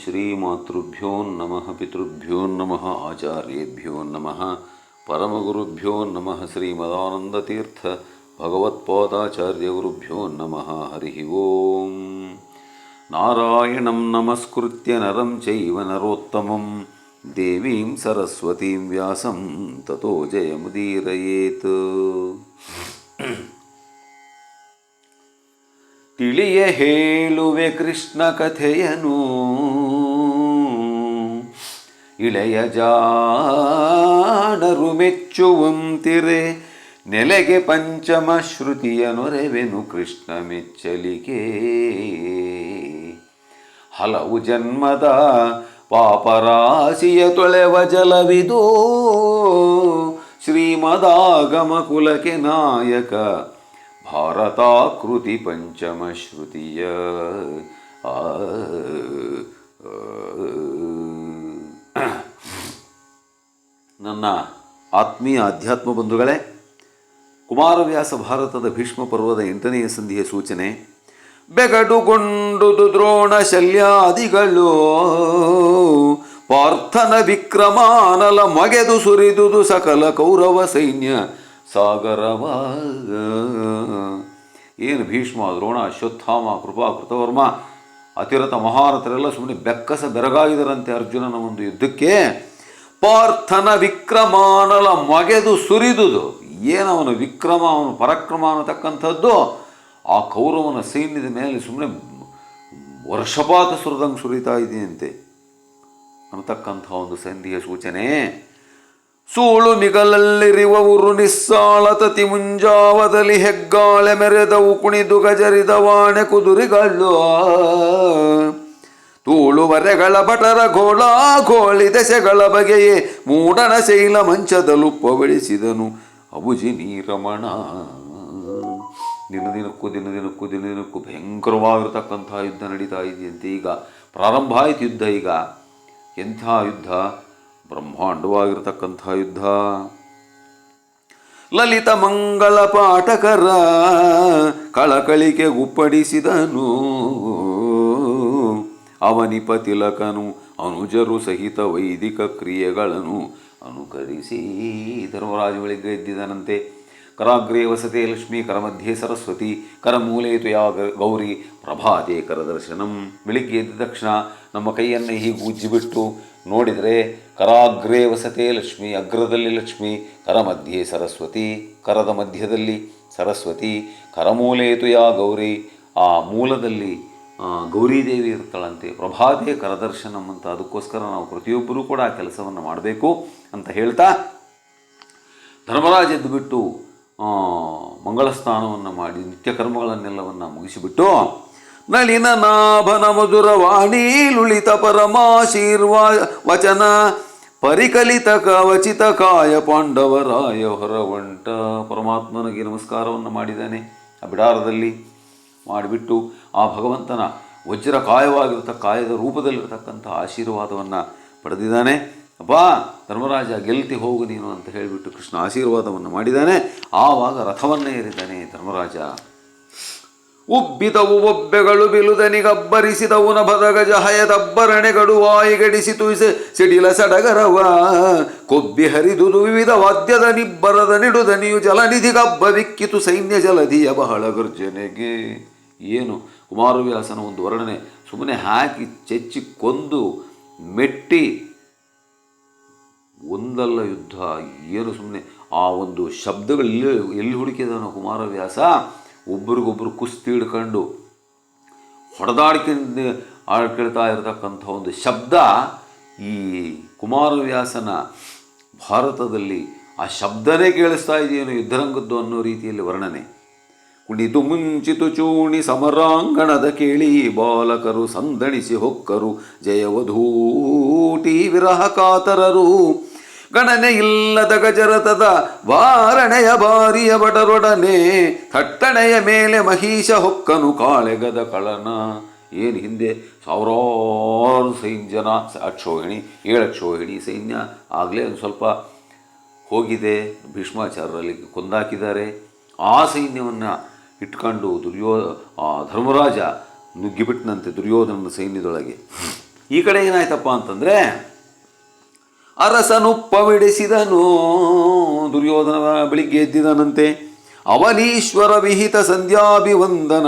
ಶ್ರೀಮಾತೃಭ್ಯೋ ನಮಃ ಪಿತೃಭ್ಯೋ ನಮಃ ಆಚಾರ್ಯೇಭ್ಯೋ ನಮಃ ಪರಮಗುರುಭ್ಯೋ ನಮಃ ಶ್ರೀಮದಾನಂದತೀರ್ಥ ಭಗವತ್ಪಾದಾಚಾರ್ಯಗುರುಭ್ಯೋ ನಮಃ ಹರಿ ಓಂ. ನಾರಾಯಣಂ ನಮಸ್ಕೃತ್ಯ ನರಂ ಚೈವ ನರೋತ್ತಮಂ ದೇವೀಂ ಸರಸ್ವತೀಂ ವ್ಯಾಸಂ ತತೋ ಜಯಮುದೀರಯೇತ್. ತಿಳಿಯ ಹೇಳುವೆ ಕೃಷ್ಣ ಕಥೆಯನು, ಇಳೆಯ ಜಾಣರು ಮೆಚ್ಚುವಂತಿರೆ, ನೆಲೆಗೆ ಪಂಚಮ ಶ್ರುತಿಯ ನೊರೆವೆನು ಕೃಷ್ಣ ಮೆಚ್ಚಲಿಕೆ. ಹಲವು ಜನ್ಮದ ಪಾಪರಾಶಿಯ ತೊಳೆವ ಜಲವಿದು, ಶ್ರೀಮದಾಗಮ ಕುಲಕ್ಕೆ ನಾಯಕ ಭಾರತಾಕೃತಿ ಪಂಚಮ ಶ್ರುತಿಯ. ನನ್ನ ಆತ್ಮೀಯ ಅಧ್ಯಾತ್ಮ ಬಂಧುಗಳೇ, ಕುಮಾರವ್ಯಾಸ ಭಾರತದ ಭೀಷ್ಮ ಪರ್ವದ 8ನೆಯ ಸಂಧಿಯ ಸೂಚನೆ. ಬೆಗಡುಗೊಂಡುದು ದ್ರೋಣ ಶಲ್ಯಾದಿಗಳು, ಪಾರ್ಥನ ವಿಕ್ರಮಾನಲ ಮಗೆದು ಸುರಿದುದು ಸಕಲ ಕೌರವ ಸೈನ್ಯ ಸಾಗರವ. ಏನು ಭೀಷ್ಮ, ದ್ರೋಣ, ಅಶ್ವತ್ಥಾಮ, ಕೃಪಾ, ಕೃತವರ್ಮ, ಅತಿರಥ ಮಹಾರಥರೆಲ್ಲ ಸುಮ್ಮನೆ ಬೆಕ್ಕಸ ಬೆರಗಾಗಿದರಂತೆ ಅರ್ಜುನನ ಒಂದು ಯುದ್ಧಕ್ಕೆ. ಪಾರ್ಥನ ವಿಕ್ರಮಾನಲ ಮಗೆದು ಸುರಿದುದು, ಏನವನು ವಿಕ್ರಮ, ಅವನು ಪರಾಕ್ರಮ ಅನ್ನತಕ್ಕಂಥದ್ದು ಆ ಕೌರವನ ಸೈನ್ಯದ ಮೇಲೆ ಸುಮ್ಮನೆ ವರ್ಷಪಾತ ಸುರಿದಂಗೆ ಸುರಿತಾ ಇದೆಯಂತೆ ಅನ್ನತಕ್ಕಂಥ ಒಂದು ಸಂಧಿಯ ಸೂಚನೆ. ಸೂಳು ಮಿಗಲಲ್ಲಿರುವವರು ನಿಸ್ಸಾಳತತಿ ಮುಂಜಾವದಲ್ಲಿ ಹೆಗ್ಗಾಳೆ ಮೆರೆದವು ಕುಣಿದು ಗಜರಿದವಾಣೆ ಕುದುರೆಗಳು. ತೂಳುವರೆಗಳ ಭಟರ ಘೋಳಿ ದೆಸೆಗಳ ಬಗೆಯೇ ಮೂಡಣ ಶೈಲ ಮಂಚದಲುಪ್ಪ ಬೆಳೆಸಿದನು ಅಬುಜಿ ನೀರಮಣ. ದಿನದಿನಕ್ಕೂ ಭಯಂಕರವಾಗಿರ್ತಕ್ಕಂಥ ಯುದ್ಧ ನಡೀತಾ ಇದೆಯಂತೆ. ಈಗ ಪ್ರಾರಂಭ ಆಯಿತು ಯುದ್ಧ. ಈಗ ಎಂಥ ಯುದ್ಧ? ಬ್ರಹ್ಮಾಂಡವಾಗಿರ್ತಕ್ಕಂಥ ಯುದ್ಧ. ಲಲಿತ ಮಂಗಳ ಪಾಠಕರ ಕಳಕಳಿಕೆ ಗುಪ್ಪಡಿಸಿದನು ಅವನಿಪ ತಿಲಕನು ಅನುಜರು ಸಹಿತ ವೈದಿಕ ಕ್ರಿಯೆಗಳನ್ನು ಅನುಕರಿಸಿ. ಧರ್ಮರಾಜಗಳಿಗೆ ಎದ್ದಿದನಂತೆ. ಕರಾಗ್ರೇ ವಸತೆ ಲಕ್ಷ್ಮೀ, ಕರಮಧ್ಯೆ ಸರಸ್ವತಿ, ಕರಮೂಲೇತು ಯಾ ಗೌರಿ, ಪ್ರಭಾತೆ ಕರದರ್ಶನಂ. ಬೆಳಿಗ್ಗೆ ಎದ್ದ ತಕ್ಷಣ ನಮ್ಮ ಕೈಯನ್ನು ಹೀಗೆ ಉಜ್ಜಿಬಿಟ್ಟು ನೋಡಿದರೆ ಕರಾಗ್ರೇ ವಸತೆ ಲಕ್ಷ್ಮಿ, ಅಗ್ರದಲ್ಲಿ ಲಕ್ಷ್ಮಿ, ಕರಮಧ್ಯೆ ಸರಸ್ವತಿ, ಕರದ ಮಧ್ಯದಲ್ಲಿ ಸರಸ್ವತಿ, ಕರಮೂಲೇತು ಯಾ ಗೌರಿ, ಆ ಮೂಲದಲ್ಲಿ ಗೌರೀದೇವಿ ಇರ್ತಾಳಂತೆ. ಪ್ರಭಾತೆ ಕರದರ್ಶನಂ ಅಂತ. ಅದಕ್ಕೋಸ್ಕರ ನಾವು ಪ್ರತಿಯೊಬ್ಬರೂ ಕೂಡ ಆ ಕೆಲಸವನ್ನು ಮಾಡಬೇಕು ಅಂತ ಹೇಳ್ತಾ ಧರ್ಮರಾಜ ಎದ್ದುಬಿಟ್ಟು ಮಂಗಳ ಸ್ನಾನವನ್ನು ಮಾಡಿ ನಿತ್ಯ ಕರ್ಮಗಳನ್ನೆಲ್ಲವನ್ನು ಮುಗಿಸಿಬಿಟ್ಟು ನಳಿನ ನಾಭನ ಮಧುರ ವಾಣಿ ಲುಳಿತ ಪರಮಾಶೀರ್ವಾ ವಚನ ಪರಿಕಲಿತ ಕವಚಿತ ಕಾಯ ಪಾಂಡವರಾಯ ಹೊರವಂಟ. ಪರಮಾತ್ಮನಿಗೆ ನಮಸ್ಕಾರವನ್ನು ಮಾಡಿದ್ದಾನೆ ಆ ಬಿಡಾರದಲ್ಲಿ. ಮಾಡಿಬಿಟ್ಟು ಆ ಭಗವಂತನ ವಜ್ರ ಕಾಯದ ರೂಪದಲ್ಲಿರತಕ್ಕಂಥ ಆಶೀರ್ವಾದವನ್ನು ಪಡೆದಿದ್ದಾನೆ. ಅಬ್ಬಾ ಧರ್ಮರಾಜ ಗೆಲ್ತಿ ಹೋಗು ನೀನು ಅಂತ ಹೇಳಿಬಿಟ್ಟು ಕೃಷ್ಣ ಆಶೀರ್ವಾದವನ್ನು ಮಾಡಿದ್ದಾನೆ. ಆವಾಗ ರಥವನ್ನೇ ಏರಿದ್ದಾನೆ ಧರ್ಮರಾಜ. ಉಬ್ಬಿದವು ಒಬ್ಬೆಗಳು ಬಿಲುದನಿಗಬ್ಬರಿಸಿದವು ನಭದ ಗಜ ಹಯದಬ್ಬರಣೆಗಳು ವಾಯಿಗಡಿಸಿತು ಸಿಡಿಲ ಸಡಗರವ. ಕೊಬ್ಬಿ ಹರಿದುದು ವಿವಿಧ ವಾದ್ಯದ ನಿಬ್ಬರದ ನಿಡುದನಿಯು ಜಲನಿಧಿಗಬ್ಬ ವಿಕ್ಕಿತು ಸೈನ್ಯ ಜಲಧಿಯ ಬಹಳ ಗರ್ಜನೆಗೆ. ಏನು ಕುಮಾರವ್ಯಾಸನ ಒಂದು ವರ್ಣನೆ! ಸುಮ್ಮನೆ ಹಾಕಿ ಚೆಚ್ಚಿ ಕೊಂದು ಮೆಟ್ಟಿ ಒಂದಲ್ಲ ಯುದ್ಧ. ಏನು ಸುಮ್ಮನೆ ಆ ಒಂದು ಶಬ್ದಗಳು ಎಲ್ಲಿ ಹುಡುಕಿದನು ಕುಮಾರವ್ಯಾಸ. ಒಬ್ರಿಗೊಬ್ಬರು ಕುಸ್ತಿ ಹಿಡ್ಕೊಂಡು ಆಡ್ಕೊಳ್ತಾ ಇರತಕ್ಕಂಥ ಒಂದು ಶಬ್ದ ಈ ಕುಮಾರವ್ಯಾಸನ ಭಾರತದಲ್ಲಿ ಆ ಶಬ್ದನೇ ಕೇಳಿಸ್ತಾ ಇದೆಯೇನು ಯುದ್ಧರಂಗದ್ದು ಅನ್ನೋ ರೀತಿಯಲ್ಲಿ ವರ್ಣನೆ. ಕುಣಿದು ಮುಂಚಿತು ಚೂಣಿ ಸಮರಾಂಗಣದ ಕೇಳಿ ಬಾಲಕರು ಸಂದಣಿಸಿ ಹೊಕ್ಕರು ಜಯವಧೂಟಿ ವಿರಹ ಕಾತರರು. ಗಣನೆ ಇಲ್ಲದ ಗಜರಥದ ವಾರಣೆಯ ಬಾರಿಯ ಬಡರೊಡನೆ ಥಟ್ಟಣೆಯ ಮೇಲೆ ಮಹಿಷ ಹೊಕ್ಕನು ಕಾಳೆಗದ ಕಳನ. ಏನು ಹಿಂದೆ ಸಾವಿರಾರು ಜನ ಅಕ್ಷೋಹಿಣಿ 7 ಅಕ್ಷೋಹಿಣಿ ಸೈನ್ಯ ಆಗಲೇ ಒಂದು ಸ್ವಲ್ಪ ಹೋಗಿದೆ, ಭೀಷ್ಮಾಚಾರ್ಯರಲ್ಲಿ ಕೊಂದಾಕಿದ್ದಾರೆ. ಆ ಸೈನ್ಯವನ್ನು ಇಟ್ಕೊಂಡು ಧರ್ಮರಾಜ ನುಗ್ಗಿಬಿಟ್ಟನಂತೆ ದುರ್ಯೋಧನನ ಸೈನ್ಯದೊಳಗೆ. ಈ ಕಡೆ ಏನಾಯ್ತಪ್ಪ ಅಂತಂದರೆ ಅರಸನುಪ್ಪವಿಡಿಸಿದನು. ದುರ್ಯೋಧನ ಬೆಳಿಗ್ಗೆ ಎದ್ದಿದನಂತೆ. ಅವನೀಶ್ವರ ವಿಹಿತ ಸಂಧ್ಯಾಭಿವಂದನ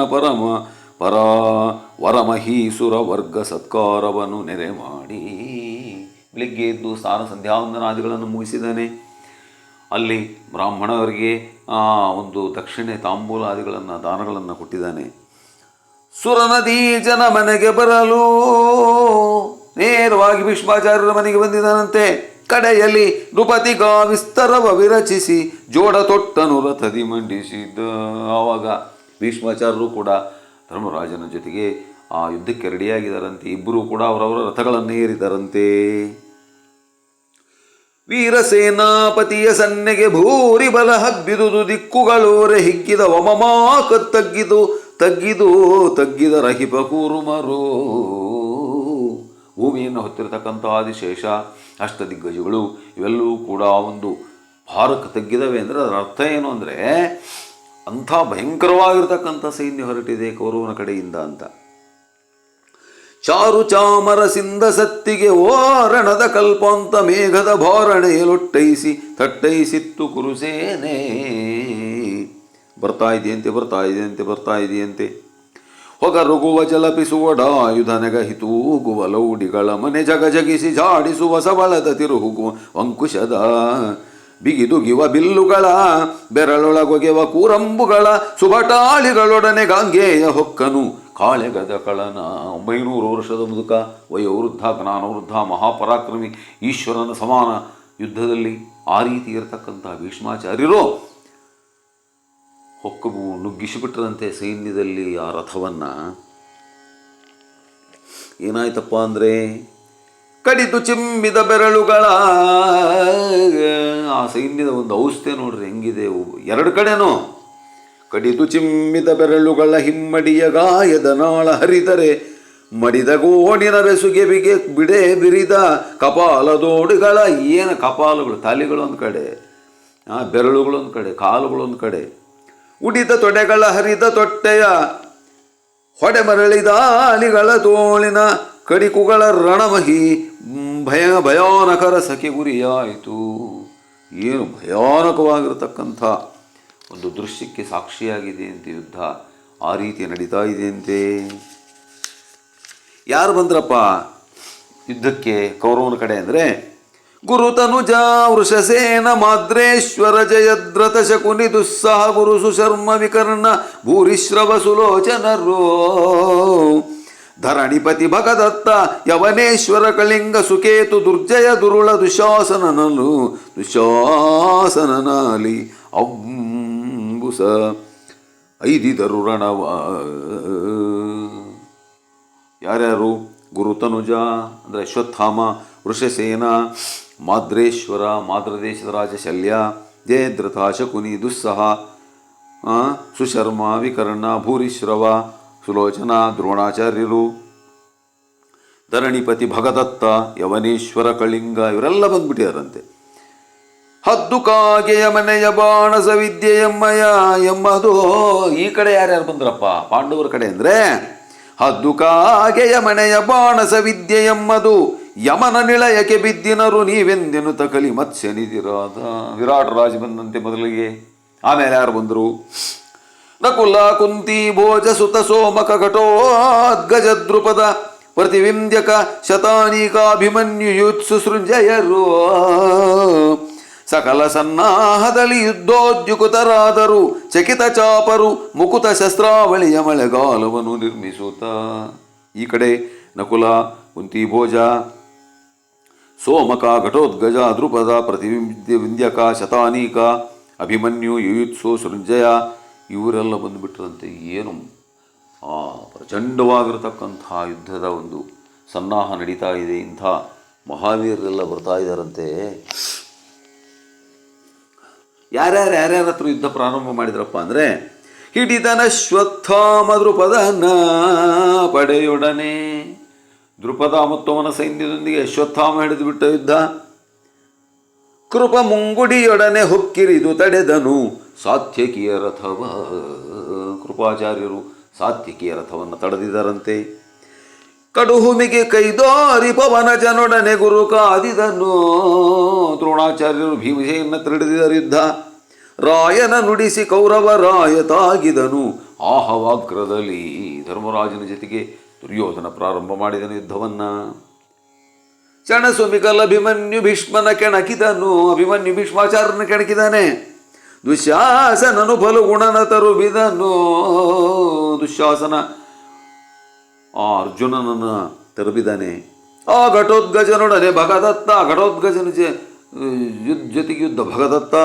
ವರಮಹೀಸುರ ವರ್ಗ ಸತ್ಕಾರವನ್ನು ನೆರೆ ಮಾಡಿ ಬೆಳಿಗ್ಗೆ ಎದ್ದು ಸ್ನಾನ ಸಂಧ್ಯಾವಂದನಾದಿಗಳನ್ನು ಮುಗಿಸಿದ್ದಾನೆ. ಅಲ್ಲಿ ಬ್ರಾಹ್ಮಣರಿಗೆ ಒಂದು ದಕ್ಷಿಣೆ ತಾಂಬೂಲಾದಿಗಳನ್ನು ದಾನಗಳನ್ನು ಕೊಟ್ಟಿದ್ದಾನೆ. ಸುರನದಿ ಜನ ಮನೆಗೆ ಬರಲು ನೇರವಾಗಿ ಭೀಷ್ಮಾಚಾರ್ಯರ ಮನೆಗೆ ಬಂದಿದ್ದಾನಂತೆ. ಕಡೆಯಲ್ಲಿ ನೃಪತಿಗ ವಿಸ್ತರವ ವಿರಚಿಸಿ ಜೋಡ ತೊಟ್ಟನು ರಥದಿ ಮಂಡಿಸಿದ್ದ. ಆವಾಗ ಭೀಷ್ಮಾಚಾರ್ಯರು ಕೂಡ ಧರ್ಮರಾಜನ ಜೊತೆಗೆ ಆ ಯುದ್ಧಕ್ಕೆ ರೆಡಿಯಾಗಿದ್ದಾರಂತೆ. ಇಬ್ಬರೂ ಕೂಡ ಅವರವರ ರಥಗಳನ್ನು ಏರಿದರಂತೆ. ವೀರಸೇನಾಪತಿಯ ಸನ್ನೆಗೆ ಭೂರಿ ಬಲ ಹಬ್ಬಿದುದು ದಿಕ್ಕುಗಳೋರೆ ಹಿಗ್ಗಿದ ವಮಮಾಕ ತಗ್ಗಿದ ರಹಿಪ ಕೂರುಮರು. ಭೂಮಿಯನ್ನು ಹೊತ್ತಿರತಕ್ಕಂಥ ಆದಿಶೇಷ ಅಷ್ಟದಿಗ್ಗಜಗಳು ಇವೆಲ್ಲವೂ ಕೂಡ ಒಂದು ಭಾರಕ್ಕೆ ತಗ್ಗಿದವೆ. ಅಂದರೆ ಅದರ ಅರ್ಥ ಏನು ಅಂದರೆ ಅಂಥ ಭಯಂಕರವಾಗಿರ್ತಕ್ಕಂಥ ಸೈನ್ಯ ಹೊರಟಿದೆ ಕೌರವನ ಕಡೆಯಿಂದ ಅಂತ. ಚಾರು ಚಾಮರಸಿಂದ ಸತ್ತಿಗೆ ಓರಣದ ಕಲ್ಪಾಂತ ಮೇಘದ ಭಾರಣೆಯಲೊಟ್ಟೈಸಿ ತಟ್ಟೈಸಿತ್ತು ಕುರುಸೇನೆ. ಬರ್ತಾ ಇದೆಯಂತೆ ಹೊಗರುಗುವ ಜಲಪಿಸುವಡಾಯುಧ ನೆಗಹಿತೂಗುವ ಲೌಡಿಗಳ ಮನೆ ಜಗಜಗಿಸಿ ಜಾಡಿಸುವ ಸಬಳದ ತಿರುಗುವ ಅಂಕುಶದ ಬಿಗಿದುಗಿವ ಬಿಲ್ಲುಗಳ ಬೆರಳೊಳಗೊಗೆವ ಕೂರಂಬುಗಳ ಸುಬಟಾಳಿಗಳೊಡನೆ ಗಾಂಗೇಯ ಹೊಕ್ಕನು ಕಾಳೆಗದ ಕಳನ. 900 ವರ್ಷದ ಮುದುಕ, ವಯೋವೃದ್ಧ, ಜ್ಞಾನವೃದ್ಧ, ಮಹಾಪರಾಕ್ರಮಿ, ಈಶ್ವರನ ಸಮಾನ ಯುದ್ಧದಲ್ಲಿ ಆ ರೀತಿ ಇರತಕ್ಕಂಥ ಭೀಷ್ಮಾಚಾರ್ಯರು ಹೊಕ್ಕಬು ನುಗ್ಗಿಸಿಬಿಟ್ರಂತೆ ಸೈನ್ಯದಲ್ಲಿ ಆ ರಥವನ್ನು. ಏನಾಯ್ತಪ್ಪ ಅಂದರೆ ಕಡಿದು ಚಿಮ್ಮಿದ ಬೆರಳುಗಳ ಆ ಸೈನ್ಯದ ಒಂದು ಔಸ್ಥೆ ನೋಡ್ರಿ ಹೆಂಗಿದೆ. 2 ಕಡೆನೂ ಕಡಿದು ಚಿಮ್ಮಿದ ಬೆರಳುಗಳ ಹಿಮ್ಮಡಿಯ ಗಾಯದ ನಾಳ ಹರಿದರೆ ಮಡಿದ ಗೋಣಿನ ಬೆಸುಗೆ ಬಿರಿದ ಕಪಾಲದೋಡುಗಳ ಏನು ಕಪಾಲಗಳು, ತಾಲಿಗಳೊಂದು ಕಡೆ, ಬೆರಳುಗಳೊಂದು ಕಡೆ, ಕಾಲುಗಳೊಂದು ಕಡೆ, ಉಡಿದ ತೊಡೆಗಳ ಹರಿದ ತೊಟ್ಟೆಯ ಹೊಡೆ ಮರಳಿದ ಅಲಿಗಳ ತೋಳಿನ ಕಡಿಕುಗಳ ರಣಮಹಿ ಭಯಾನಕರ ಸಖೆ ಗುರಿಯಾಯಿತು. ಏನು ಭಯಾನಕವಾಗಿರತಕ್ಕಂಥ ಒಂದು ದೃಶ್ಯಕ್ಕೆ ಸಾಕ್ಷಿಯಾಗಿದೆ ಅಂತೆ ಯುದ್ಧ. ಆ ರೀತಿ ನಡೀತಾ ಇದೆಯಂತೆ. ಯಾರು ಬಂದ್ರಪ್ಪ ಯುದ್ಧಕ್ಕೆ ಕೌರವನ ಕಡೆ ಅಂದರೆ ಗುರುತನುಜ ವೃಷಸೇನ ಮಾದ್ರೇಶ್ವರ ಜಯದ್ರಥ ಶಕುನಿ ದುಸ್ಸಹ ಗುರು ಸುಶರ್ಮ ವಿಕರ್ಣ ಭೂರಿಶ್ರವ ಸುಲೋಚನರು ಧರಣಿಪತಿ ಭಗದತ್ತ ಯವನೇಶ್ವರ ಕಳಿಂಗ ಸುಕೇತು ದುರ್ಜಯ ದುರುಳ ದುಶಾಸನನಾಲಿ ಅಂಬುಸ ಐದಿದರು ರಣವ. ಯಾರ್ಯಾರು? ಗುರುತನುಜ ಅಂದರೆ ಅಶ್ವತ್ಥಾಮ, ವೃಷಸೇನ, ಮಾದ್ರೇಶ್ವರ ಮಾದ್ರದೇಶದ ರಾಜ ಶಲ್ಯ, ಜಯದ್ರಥ, ಶಕುನಿ, ದುಸ್ಸಹ, ಸುಶರ್ಮ, ವಿಕರ್ಣ, ಭೂರಿಶ್ರವ, ಸುಲೋಚನ, ದ್ರೋಣಾಚಾರ್ಯರು, ಧರಣಿಪತಿ ಭಗದತ್ತ, ಯವನೇಶ್ವರ ಕಳಿಂಗ ಇವರೆಲ್ಲ ಬಂದ್ಬಿಟ್ಟಿದಾರಂತೆ. ಹದ್ದು ಕಾಗೆಯ ಮನೆಯ ಬಾಣಸ ವಿದ್ಯೆ ಎಮ್ಮದು. ಈ ಕಡೆ ಯಾರ್ಯಾರು ಬಂದ್ರಪ್ಪ ಪಾಂಡವರ ಕಡೆ ಅಂದರೆ ಹದ್ದು ಕಾಗೆಯ ಮನೆಯ ಬಾಣಸ ವಿದ್ಯೆ ಎಮ್ಮದು ಯಮನ ನಿಳಯಕ್ಕೆ ಬಿದ್ದಿನರು ನೀವೆಂದೆನು ತಕಲಿ ಮತ್ಸ್ಯನಿದಿರಾದ. ವಿರಾಟ್ ರಾಜ ಬಂದಂತೆ ಮೊದಲಿಗೆ. ಆಮೇಲೆ ಯಾರು ಬಂದರು? ನಕುಲ, ಕುಂತಿ, ಭೋಜ, ಸುತ, ಸೋಮಕ, ಘಟೋದ್ಗಜ, ದ್ರುಪದ, ಪ್ರತಿವಿಂದ್ಯಕ, ಶತಾನೀಕಾಭಿಮನ್ಯು, ಯುತ್ಸು, ಸೃಂಜಯರು. ಸಕಲ ಸನ್ನಾಹದಲ್ಲಿ ಯುದ್ಧೋದ್ಯುಕುತರಾದರು. ಚಕಿತ ಚಾಪರು ಮುಕುತ ಶಸ್ತ್ರಾವಳಿಯ ಮಳೆಗಾಲವನ್ನು ನಿರ್ಮಿಸುತ್ತ. ಈ ಕಡೆ ನಕುಲ, ಕುಂತಿ, ಭೋಜ, ಸೋಮಕ, ಘಟೋದ್ಗಜ, ದ್ರುಪದ, ಪ್ರತಿವಿಂದ್ಯಕ, ಶತಾನೀಕ, ಅಭಿಮನ್ಯು, ಯುಯುತ್ಸು, ಸೃಂಜಯ ಇವರೆಲ್ಲ ಬಂದುಬಿಟ್ರಂತೆ. ಏನು ಪ್ರಚಂಡವಾಗಿರತಕ್ಕಂಥ ಯುದ್ಧದ ಒಂದು ಸನ್ನಾಹ ನಡೀತಾ ಇದೆ. ಇಂಥ ಮಹಾವೀರರೆಲ್ಲ ಬರ್ತಾ ಇದ್ದಾರಂತೆ. ಯಾರ್ಯಾರ ಹತ್ರ ಯುದ್ಧ ಪ್ರಾರಂಭ ಮಾಡಿದ್ರಪ್ಪ ಅಂದರೆ ಹಿಡಿದನಶ್ವತ್ಥಾಮ ದ್ರುಪದನ ಪಡೆಯೊಡನೆ. ದ್ರುಪದ ಮತ್ತು ಅವನ ಸೈನ್ಯದೊಂದಿಗೆ ಅಶ್ವತ್ಥಾಮ ಹಿಡಿದು ಬಿಟ್ಟ ಯುದ್ಧ. ಕೃಪ ಮುಂಗುಡಿಯೊಡನೆ ಹೊಕ್ಕಿರಿದು ತಡೆದನು ಸಾತ್ಯಕಿಯ ರಥವ. ಕೃಪಾಚಾರ್ಯರು ಸಾತ್ಯಕಿಯ ರಥವನ್ನು ತಡೆದಿದ್ದಾರಂತೆ. ಕಡುಹುಮಿಗೆ ಕೈದೋರಿ ಪವನ ಜನೊಡನೆ ಗುರು ಕಾದಿದನು. ದ್ರೋಣಾಚಾರ್ಯರು ಭೀಮಸೇನ ತಿಳಿದಿದರು ಯುದ್ಧ. ರಾಯನ ನುಡಿಸಿ ಕೌರವ ರಾಯ ತಾಗಿದನು. ಆಹವಾಗ್ರದಲ್ಲಿ ಧರ್ಮರಾಜನ ಜೊತೆಗೆ ದುರ್ಯೋಧನ ಪ್ರಾರಂಭ ಮಾಡಿದನು ಯುದ್ಧವನ್ನ. ಚಣಸುಮಿಕಲ್ ಅಭಿಮನ್ಯು ಭೀಷ್ಮನ ಕೆಣಕಿದನು. ಅಭಿಮನ್ಯು ಭೀಷ್ಮಾಚಾರ್ಯನ ಕೆಣಕಿದಾನೆ. ದುಶ್ಯಾಸನನು ಫಲಗುಣನ ತರುಬಿದನು. ದುಶ್ಯಾಸನ ಆ ಅರ್ಜುನನನ್ನು ತರುಬಿದ್ದಾನೆ. ಆ ಘಟೋದ್ಗಜನೊಡನೆ ಭಗದತ್ತ, ಘಟೋದ್ಗಜನ ಜೊತೆಗೆ ಯುದ್ಧ ಭಗದತ್ತ.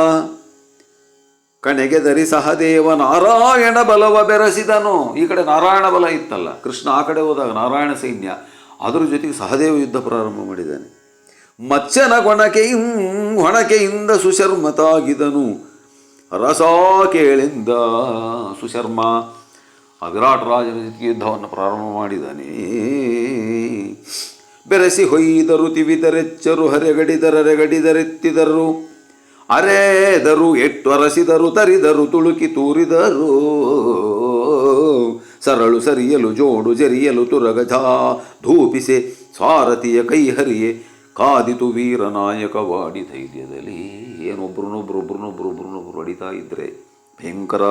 ಕಣೆಗೆದರಿ ಸಹದೇವ ನಾರಾಯಣ ಬಲವ ಬೆರೆಸಿದನು. ಈ ಕಡೆ ನಾರಾಯಣ ಬಲ ಇತ್ತಲ್ಲ, ಕೃಷ್ಣ ಆ ಕಡೆ ಹೋದಾಗ ನಾರಾಯಣ ಸೈನ್ಯ, ಅದರ ಜೊತೆಗೆ ಸಹದೇವ ಯುದ್ಧ ಪ್ರಾರಂಭ ಮಾಡಿದ್ದಾನೆ. ಮಚ್ಚನ ಹೊಣಕೆಯಿಂದ ಸುಶರ್ಮತಾಗಿದನು. ರಸ ಕೇಳಿಂದ ಸುಶರ್ಮ ಆ ವಿರಾಟ್ ರಾಜನ ಜೊತೆಗೆ ಯುದ್ಧವನ್ನು ಪ್ರಾರಂಭ ಮಾಡಿದ್ದಾನೆ. ಬೆರೆಸಿ ಹೊಯ್ದರು ತಿವಿದರೆಚ್ಚರು ಹರೆಗಡಿದರೆತ್ತಿದರು. ಅರೆದರು ಎಟ್ಟರಸಿದರು ತರಿದರು ತುಳುಕಿ ತೂರಿದರು. ಸರಳು ಸರಿಯಲು ಜೋಡು ಜರಿಯಲು ತುರಗಜ ಧೂಪಿಸೆ ಸಾರಥಿಯ ಕೈ ಹರಿಯೆ ಕಾದಿತು ವೀರನಾಯಕವಾಡಿ ಧೈರ್ಯದಲ್ಲಿ. ಒಬ್ಬರನ್ನೊಬ್ಬರು ಹೊಡಿತಾ ಇದ್ರೆ ಭಯಂಕರ.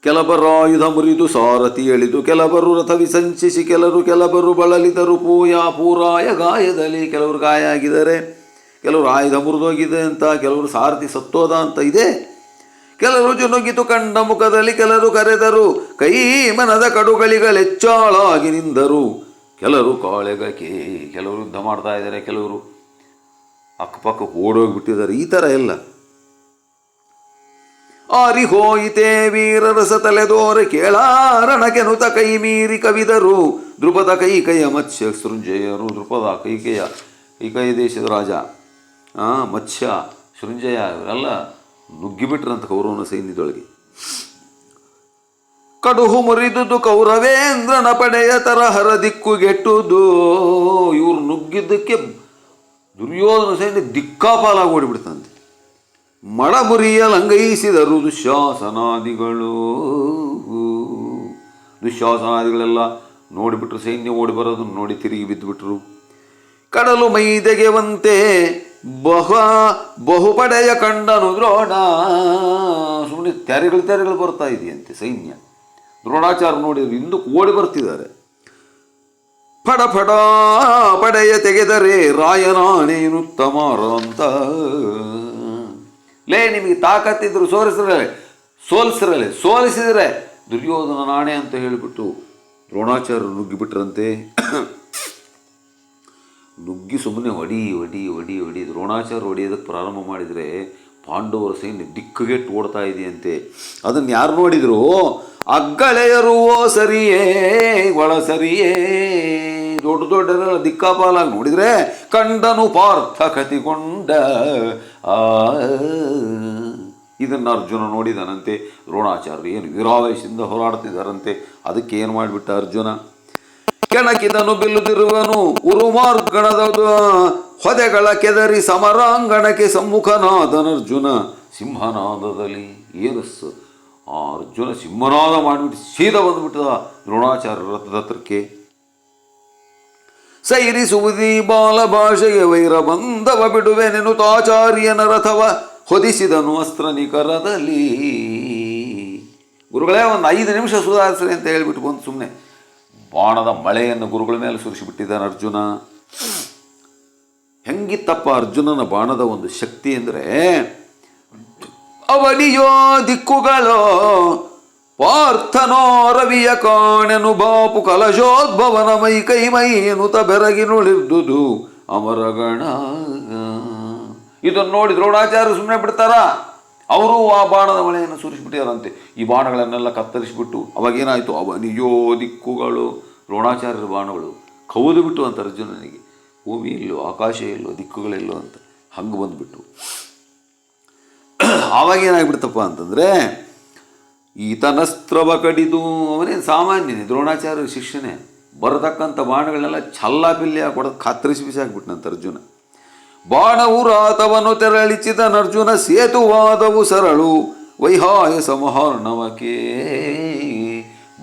ಕೆಲಬರಾಯುಧ ಮುರಿದು ಸಾರಥಿ ಎಳಿದು, ಕೆಲವರು ರಥ ವಿಸಂಚಿಸಿ, ಕೆಲವರು ಬಳಲಿದರು ಪೂರಾಯ ಗಾಯದಲ್ಲಿ. ಕೆಲವರು ಗಾಯ ಆಗಿದ್ದಾರೆ, ಕೆಲವರು ಆಯುಧ ಮುರಿದೋಗಿದೆ ಅಂತ, ಕೆಲವರು ಸಾರಥಿ ಸತ್ತೋದ ಅಂತ ಇದೆ. ಕೆಲವರು ಜುನುಗಿತು ಕಂಡ ಮುಖದಲ್ಲಿ, ಕೆಲವರು ಕರೆದರು ಕೈ ಮನದ ಕಡುಗಳಿಗಳೆಚ್ಚಾಳಾಗಿ ನಿಂದರು. ಕೆಲವರು ಕಾಳೆಗಕ್ಕೆ, ಕೆಲವರು ಯುದ್ಧ ಮಾಡ್ತಾ ಇದ್ದಾರೆ, ಕೆಲವರು ಅಕ್ಕಪಕ್ಕಕ್ಕೆ ಓಡೋಗಿಬಿಟ್ಟಿದ್ದಾರೆ. ಈ ಥರ ಎಲ್ಲ ಆರಿಹೋಯಿತೇ ವೀರರಸ ತಲೆದೋರೆ ಕೇಳಾರಣಕೆನುತ ಕೈ ಮೀರಿ ಕವಿದರು. ದ್ರುಪದ ಕೈಕಯ ಮತ್ಸ್ಯ ಸೃಂಜಯರು. ದ್ರುಪದ ಕೈಕಯ ದೇಶದ ರಾಜ, ಮತ್ಸ್ಯ ಸೃಂಜಯ ಇವರೆಲ್ಲ ನುಗ್ಗಿಬಿಟ್ರಂತ ಕೌರವನ ಸೈನ್ಯದೊಳಗೆ. ಕಡುಹು ಮುರಿದುದು ಕೌರವೇಂದ್ರನ ಪಡೆಯ ತರಹರ ದಿಕ್ಕುಗೆಟ್ಟುದು. ಇವರು ನುಗ್ಗಿದ್ದಕ್ಕೆ ದುರ್ಯೋಧನ ಸೈನ್ಯ ದಿಕ್ಕಾಪಾಲಾಗಿ ಓಡಿಬಿಡ್ತಂತೆ. ಮಳಮುರಿಯಲಂಗೈಸಿದರು ದುಶ್ಯಾಸನಾದಿಗಳು. ದುಶ್ಯಾಸನಾದಿಗಳೆಲ್ಲ ನೋಡಿಬಿಟ್ರು, ಸೈನ್ಯ ಓಡಿ ಬರೋದನ್ನು ನೋಡಿ ತಿರುಗಿ ಬಿದ್ದುಬಿಟ್ರು. ಕಡಲು ಮೈದೆಗೆವಂತೆ ಬಹುಪಡೆಯ ಕಂಡನು ದ್ರೋಣ. ಸುಮ್ಮನೆ ತೆರೆಗಳು ಬರ್ತಾ ಇದೆಯಂತೆ ಸೈನ್ಯ. ದ್ರೋಣಾಚಾರ್ಯ ನೋಡಿದ್ರು, ಹಿಂದಕ್ಕೆ ಓಡಿ ಬರ್ತಿದ್ದಾರೆ. ಫಡ ಪಡೆಯ ತೆಗೆದರೆ ರಾಯನಾಣೇನುತ್ತಮಾರ ಅಂತ. ಲೇ, ನಿಮಗೆ ತಾಕತ್ತಿದ್ರು ಸೋಲಿಸಿದರೆ ದುರ್ಯೋಧನ ನಾಣೆ ಅಂತ ಹೇಳಿಬಿಟ್ಟು ದ್ರೋಣಾಚಾರ್ಯರು ನುಗ್ಗಿಬಿಟ್ರಂತೆ. ನುಗ್ಗಿ ಸುಮ್ಮನೆ ಹೊಡಿ ದ್ರೋಣಾಚಾರ್ಯ ಹೊಡೆಯೋದಕ್ಕೆ ಪ್ರಾರಂಭ ಮಾಡಿದರೆ ಪಾಂಡವರ ಸೈನ್ಯ ದಿಕ್ಕುಗೆಟ್ಟು ಓಡ್ತಾ ಇದೆಯಂತೆ. ಅದನ್ನು ಯಾರು ನೋಡಿದ್ರು? ಅಗ್ಗಳೆಯರು ಸರಿಯೇ ಒಳ ಸರಿಯೇ ದೊಡ್ಡರೆಲ್ಲ ದಿಕ್ಕಾಪಾಲಾಗಿ ನೋಡಿದರೆ ಕಂಡನು ಪಾರ್ಥ ಕತಿಗೊಂಡ. ಇದನ್ನು ಅರ್ಜುನ ನೋಡಿದನಂತೆ. ದ್ರೋಣಾಚಾರ್ಯ ಏನು ವೀರಾವೇಶದಿಂದ ಹೋರಾಡ್ತಿದ್ದಾರಂತೆ. ಅದಕ್ಕೆ ಏನು ಮಾಡಿಬಿಟ್ಟ ಅರ್ಜುನ? ಕೆಣಕಿದನು ಬಿಲ್ಲುದಿರುವನು ಉರುಮಾರ್ಗಣದ ಹೊದೆಗಳ ಕೆದರಿ ಸಮರಾಂಗಣಕ್ಕೆ ಸಮ್ಮುಖನಾದನರ್ಜುನ. ಸಿಂಹನಾದದಲ್ಲಿ ಏನಸ್ಸು ಆ ಅರ್ಜುನ ಸಿಂಹನಾದ ಮಾಡಿಬಿಟ್ಟು ಸೀದಾ ಬಂದುಬಿಟ್ಟದ ದ್ರೋಣಾಚಾರ್ಯ ರಥದ ಹತ್ರಕ್ಕೆ. ಸೈರಿಸುವುದಿ ಬಾಲ ಭಾಷೆಗೆ ವೈರ ಬಂದವ ಬಿಡುವೆನೆನುತಾಚಾರ್ಯನ ರಥವ ಹೊದಿಸಿದನು ಅಸ್ತ್ರ ನಿಕರದಲ್ಲಿ. ಗುರುಗಳೇ, ಒಂದು 5 ನಿಮಿಷ ಸುಧಾರಿಸ್ರಿ ಅಂತ ಹೇಳಿಬಿಟ್ಟು ಬಂದು ಸುಮ್ಮನೆ ಬಾಣದ ಮಳೆಯನ್ನು ಗುರುಗಳ ಮೇಲೆ ಸುರಿಸಿಬಿಟ್ಟಿದ್ದಾನೆ ಅರ್ಜುನ. ಹೆಂಗಿತ್ತಪ್ಪ ಅರ್ಜುನನ ಬಾಣದ ಒಂದು ಶಕ್ತಿ ಅಂದರೆ, ಅವನಿಯೋ ದಿಕ್ಕುಗಳೋ ಪಾರ್ಥನೋ ರವಿಯ ಕಾಣೆನು ಬಾಪು ಕಲಶೋದ್ಭವನ ಮೈ ಎನ್ನುತ್ತ ಬೆರಗಿನುಳಿರ್ದುದು ಅಮರಗಣ. ಇದನ್ನು ನೋಡಿ ದ್ರೋಣಾಚಾರ್ಯ ಸುಮ್ಮನೆ ಬಿಡ್ತಾರ? ಅವರು ಆ ಬಾಣದ ಮಳೆಯನ್ನು ಸುರಿಸಿಬಿಟ್ಟಿದಾರಂತೆ. ಈ ಬಾಣಗಳನ್ನೆಲ್ಲ ಕತ್ತರಿಸಿಬಿಟ್ಟು ಅವಾಗೇನಾಯಿತು? ಅವನಿಯೋ ದಿಕ್ಕುಗಳು, ದ್ರೋಣಾಚಾರ್ಯರ ಬಾಣಗಳು ಕೌದು ಬಿಟ್ಟು ಅಂತ ಅರ್ಜುನನಿಗೆ. ಭೂಮಿ ಇಲ್ಲೋ, ಆಕಾಶ ಇಲ್ಲೋ, ದಿಕ್ಕುಗಳಿಲ್ಲೋ ಅಂತ ಹಂಗೆ ಬಂದುಬಿಟ್ಟು. ಆವಾಗೇನಾಗ್ಬಿಡ್ತಪ್ಪ ಅಂತಂದರೆ, ಈತನಸ್ತ್ರವ ಕಡಿದು, ಅವನೇನು ಸಾಮಾನ್ಯನೇ, ದ್ರೋಣಾಚಾರ್ಯ ಶಿಷ್ಯನೇ, ಬರತಕ್ಕಂಥ ಬಾಣಗಳನ್ನೆಲ್ಲ ಛಲ್ಲಾಪಿಲ್ಲಿ ಕೊಡೋದು ಕತ್ತರಿಸಿ ಬಿಸಾಕ್ಬಿಟ್ನಂತ ಅರ್ಜುನ. ಬಾಣವು ರಾತವನ್ನು ತೆರಳಿಸಿದನರ್ಜುನ ಸೇತುವಾದವು ಸರಳು ವೈಹಾಯ ಸಮಹಾರ್ಣವಕ್ಕೆ.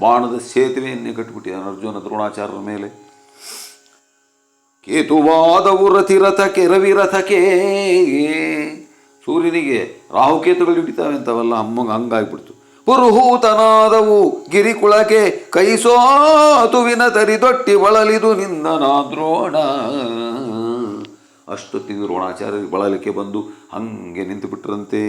ಬಾಣದ ಸೇತುವೆಯನ್ನೇ ಕಟ್ಟಿಬಿಟ್ಟಿದ್ದಾನೆ ಅರ್ಜುನ ದ್ರೋಣಾಚಾರ್ಯರ ಮೇಲೆ. ಕೇತುವಾದವು ರಥಿರಥಕ್ಕೆ ರವಿರಥಕ್ಕೆ, ಸೂರ್ಯನಿಗೆ ರಾಹುಕೇತುಗಳು ಹಿಡಿತಾವೆ ಅಂತವಲ್ಲ, ಹಂಗಾಗ್ಬಿಡ್ತು. ಪುರುಹೂತನಾದವು ಗಿರಿಕುಳಕ್ಕೆ ಕೈಸೋತುವಿನ ತರಿದೊಟ್ಟಿ ಬಳಲಿದು ನಿಂದನ ದ್ರೋಣ. ಅಷ್ಟೊತ್ತಿಗೆ ದ್ರೋಣಾಚಾರ್ಯರಿಗೆ ಬಳಲಿಕೆ ಬಂದು ಹಂಗೆ ನಿಂತು ಬಿಟ್ರಂತೆ.